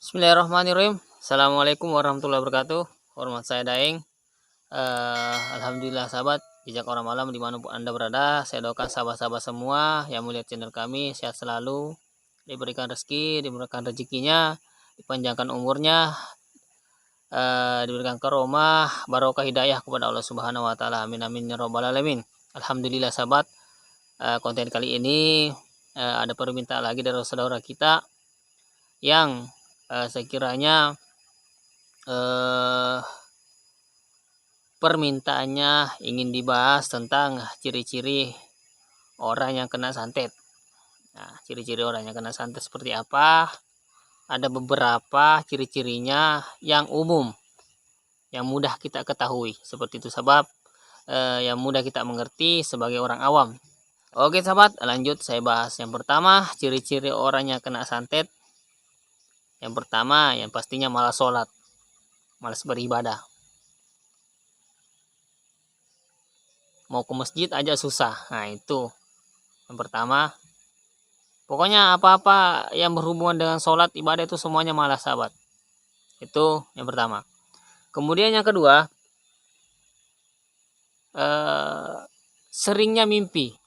Bismillahirrahmanirrahim. Assalamualaikum warahmatullahi wabarakatuh. Hormat saya Daeng. Alhamdulillah sahabat, jejak orang malam dimanapun Anda berada, saya doakan sahabat-sahabat semua yang melihat channel kami sehat selalu, diberikan rezeki, diberikan rezekinya, dipanjangkan umurnya, diberikan karomah, barokah hidayah kepada Allah Subhanahu wa taala. Amin amin ya rabbal alamin. Alhamdulillah sahabat, konten kali ini ada permintaan lagi dari saudara kita yang sekiranya permintaannya ingin dibahas tentang ciri-ciri orang yang kena santet. Nah, ciri-ciri orang yang kena santet seperti apa? Ada beberapa ciri-cirinya yang umum, yang mudah kita ketahui. Seperti itu sebab yang mudah kita mengerti sebagai orang awam. Oke sahabat, lanjut saya bahas. Yang pertama, ciri-ciri orang yang kena santet. Yang pertama, yang pastinya malas sholat, malas beribadah. Mau ke masjid aja susah. Nah, itu yang pertama. Pokoknya apa-apa yang berhubungan dengan sholat ibadah itu semuanya malas sahabat. Itu yang pertama. Kemudian yang kedua, seringnya mimpi.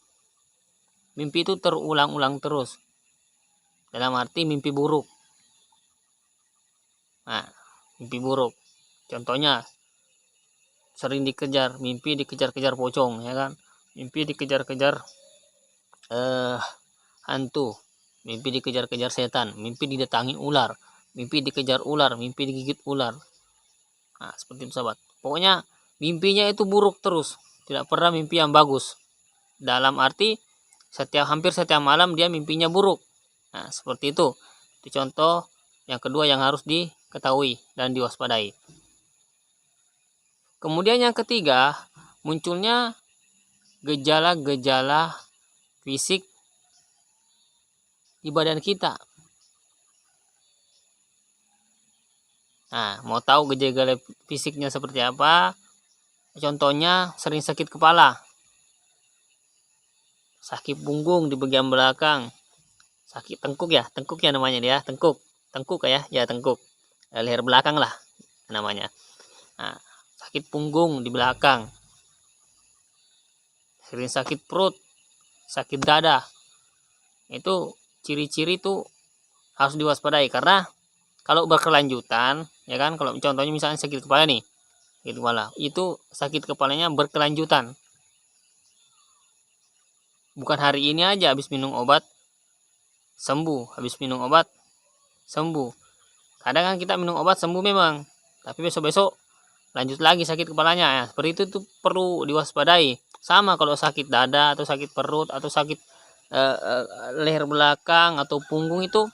Mimpi itu terulang-ulang terus. Dalam arti mimpi buruk. Nah, mimpi buruk. Contohnya sering dikejar, mimpi dikejar-kejar pocong, ya kan? Mimpi dikejar-kejar hantu, mimpi dikejar-kejar setan, mimpi didatangi ular, mimpi dikejar ular, mimpi digigit ular. Nah, seperti itu sahabat. Pokoknya mimpinya itu buruk terus, tidak pernah mimpi yang bagus. Dalam arti hampir setiap malam dia mimpinya buruk. Nah, seperti itu. Itu contoh yang kedua yang harus diketahui dan diwaspadai. Kemudian yang ketiga, munculnya gejala-gejala fisik di badan kita. Nah, mau tahu gejala fisiknya seperti apa? Contohnya sering sakit kepala, sakit punggung di bagian belakang, sakit tengkuk ya namanya dia, tengkuk ya tengkuk, leher belakang lah namanya. Nah, sakit punggung di belakang, sering sakit perut, sakit dada. Itu ciri-ciri tuh harus diwaspadai, karena kalau berkelanjutan, ya kan, kalau contohnya misalnya sakit kepala nih, sakit kepala, itu sakit kepalanya berkelanjutan. Bukan hari ini aja habis minum obat sembuh, habis minum obat sembuh. Kadang kan kita minum obat sembuh memang, tapi besok-besok lanjut lagi sakit kepalanya. Ya, seperti itu tuh perlu diwaspadai. Sama kalau sakit dada atau sakit perut atau sakit leher belakang atau punggung itu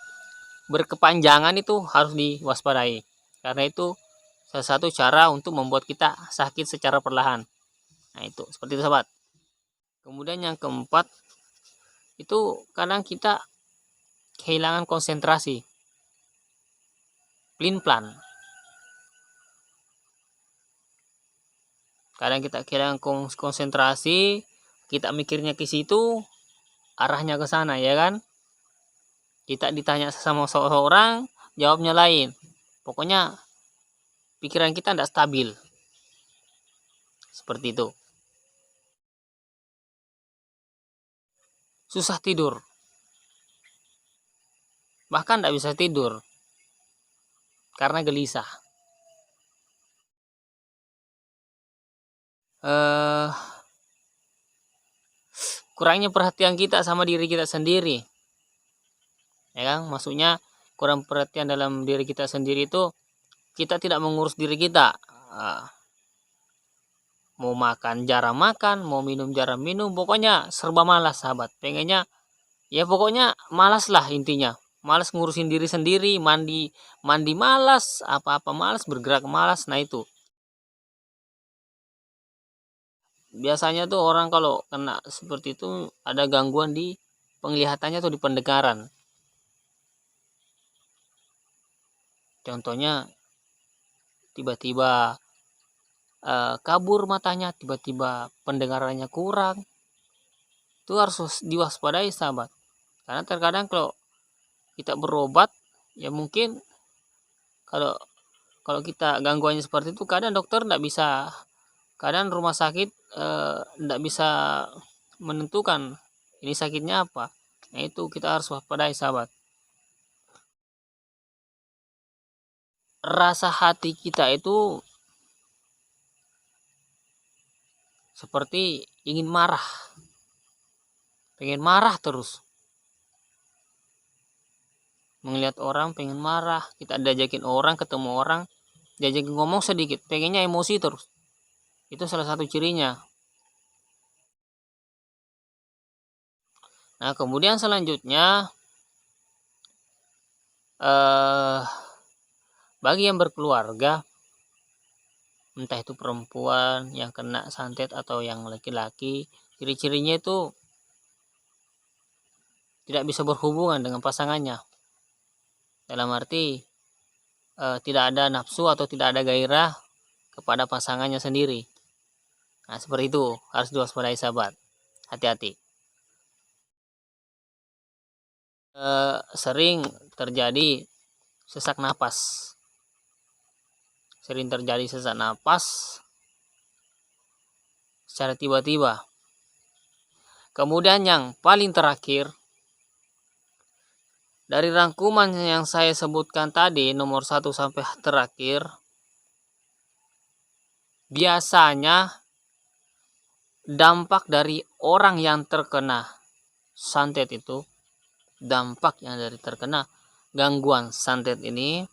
berkepanjangan, itu harus diwaspadai. Karena itu salah satu cara untuk membuat kita sakit secara perlahan. Nah, itu seperti itu sahabat. Kemudian yang keempat, itu kadang kita kehilangan konsentrasi, plan. Kadang kita kehilangan konsentrasi, kita mikirnya ke situ, arahnya ke sana, ya kan? Kita ditanya sama seseorang, jawabnya lain. Pokoknya pikiran kita tidak stabil. Seperti itu. Susah tidur. Bahkan tidak bisa tidur karena gelisah. Kurangnya perhatian kita sama diri kita sendiri. Ya kan? Maksudnya kurang perhatian dalam diri kita sendiri itu kita tidak mengurus diri kita. Mau makan jarang makan, mau minum jarang minum, pokoknya serba malas sahabat. Pengennya ya pokoknya malas lah intinya. Malas ngurusin diri sendiri, mandi malas, apa-apa malas, bergerak malas. Nah, itu biasanya tuh orang kalau kena seperti itu ada gangguan di penglihatannya atau di pendengaran. Contohnya tiba-tiba kabur matanya, tiba-tiba pendengarannya kurang. Itu harus diwaspadai sahabat. Karena terkadang kalau kita berobat, ya mungkin Kalau kalau kita gangguannya seperti itu, kadang dokter tidak bisa, kadang rumah sakit tidak bisa menentukan ini sakitnya apa. Nah itu kita harus waspadai sahabat. Rasa hati kita itu seperti ingin marah, pengen marah terus. Melihat orang pengen marah, kita diajakin orang, ketemu orang, diajakin ngomong sedikit, pengennya emosi terus. Itu salah satu cirinya. Nah kemudian selanjutnya, bagi yang berkeluarga, entah itu perempuan yang kena santet atau yang laki-laki, ciri-cirinya itu tidak bisa berhubungan dengan pasangannya. Dalam arti tidak ada nafsu atau tidak ada gairah kepada pasangannya sendiri. Nah seperti itu, harus diwaspadai sahabat. Hati-hati. Sering terjadi sesak napas. Sering terjadi sesak napas secara tiba-tiba. Kemudian yang paling terakhir, dari rangkuman yang saya sebutkan tadi, nomor 1 sampai terakhir, biasanya dampak dari orang yang terkena santet itu, dampak yang dari terkena gangguan santet ini,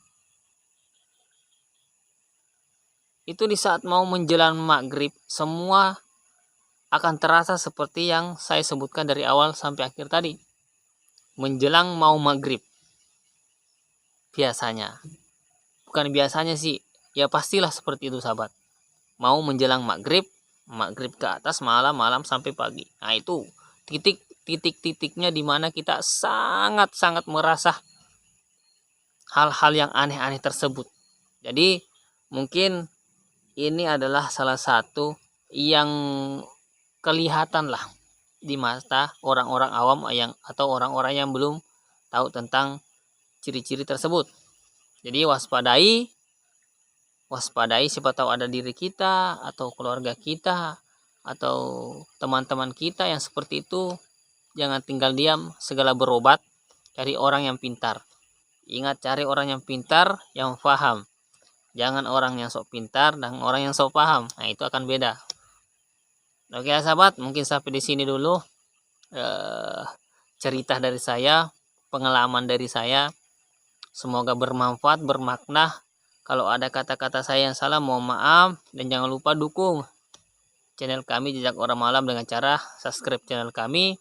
itu di saat mau menjelang maghrib, semua akan terasa seperti yang saya sebutkan dari awal sampai akhir tadi. Menjelang mau maghrib. Biasanya. Bukan biasanya sih. Ya pastilah seperti itu sahabat. Mau menjelang maghrib, maghrib ke atas, malam sampai pagi. Nah itu titik-titiknya di mana kita sangat-sangat merasa hal-hal yang aneh-aneh tersebut. Jadi mungkin ini adalah salah satu yang kelihatan lah di mata orang-orang awam atau orang-orang yang belum tahu tentang ciri-ciri tersebut. Jadi waspadai, siapa tahu ada diri kita atau keluarga kita atau teman-teman kita yang seperti itu. Jangan tinggal diam, segala berobat, cari orang yang pintar. Ingat, cari orang yang pintar, yang paham. Jangan orang yang sok pintar dan orang yang sok paham. Nah itu akan beda. Oke ya sahabat, mungkin sampai di sini dulu cerita dari saya, pengalaman dari saya. Semoga bermanfaat, bermakna. Kalau ada kata-kata saya yang salah, mohon maaf. Dan jangan lupa dukung channel kami Jejak Orang Malam dengan cara subscribe channel kami,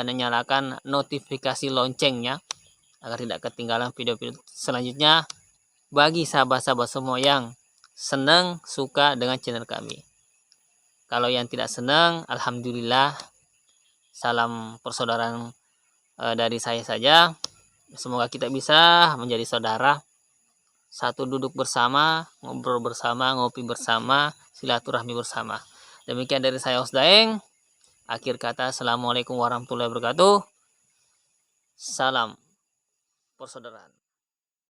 menyalakan notifikasi loncengnya agar tidak ketinggalan video-video selanjutnya. Bagi sahabat-sahabat semua yang senang, suka dengan channel kami. Kalau yang tidak senang, alhamdulillah, salam persaudaraan dari saya saja. Semoga kita bisa menjadi saudara, satu duduk bersama, ngobrol bersama, ngopi bersama, silaturahmi bersama. Demikian dari saya Osdaeng. Akhir kata, assalamualaikum warahmatullahi wabarakatuh. Salam persaudaraan.